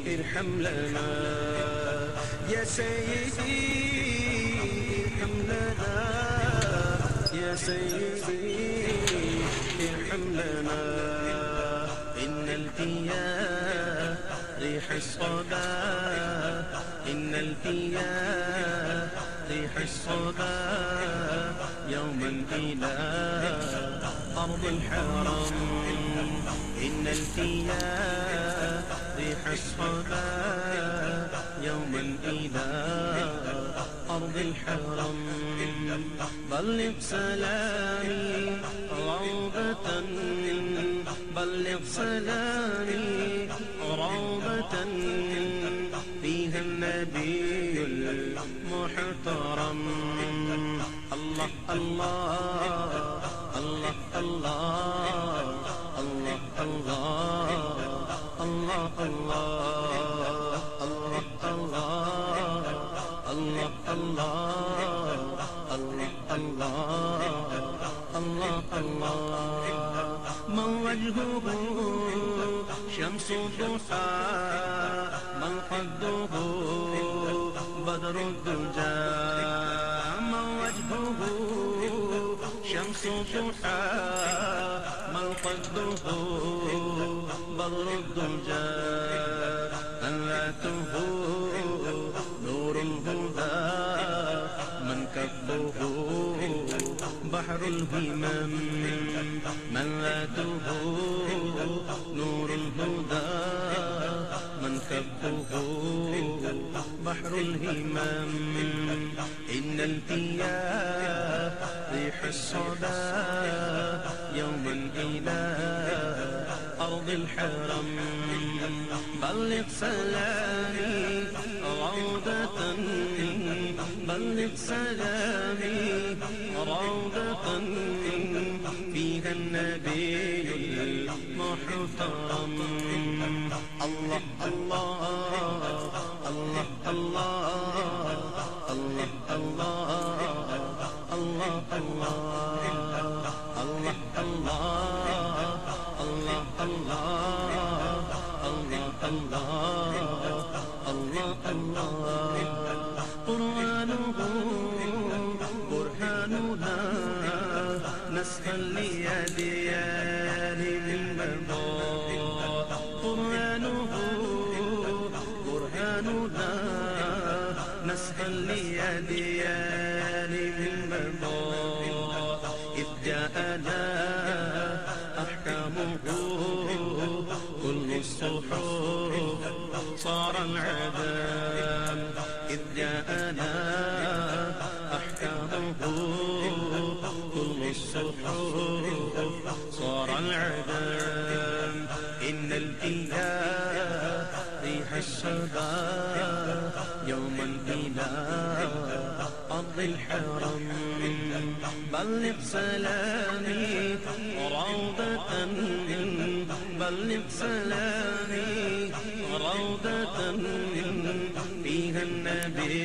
ارحم لنا يا سيدي، ارحم لنا يا سيدي، ارحم لنا. إن الفيا ريح الصبا، إن الفيا ريح الصبا يوما إلى أرض الحرم. إن الفيا ريح الصبا يوما إلى أرض الحرم. بلغ سلامي روضة، بلغ سلامي روضة فيها النبي المحترم. الله الله الله الله الله الله الله الله الله الله. من وجهه شمس الضحى، من خده بدر الدجى. من وجهه شمس الضحى، من خده بدر الدجى. أنلاته نور الهدى، من كفه بحر الهمم. من لاته نور الهدى، من كفه بحر الهمم. إن الفيا ريح الصبا يوما إلى أرض الحرم. بلغ سلامي روضة، بلغ سلامي روضة فيها النبي المحترم. الله الله الله الله الله الله الله الله الله الله الله الله. قرآنه برهاننا نسخا لأديان المضى. قرآنه برهاننا نسخا لأديان المضى. إذ جاءنا أحكامه كل الصحف صار العدم. إذ جاءنا أحكامه كل الصحف صار العدم. إن الفيا ريح الصبا يوما إلى أرض الحرم. بلغ سلامي روضة، بلغ سلامي روضة فيها النبي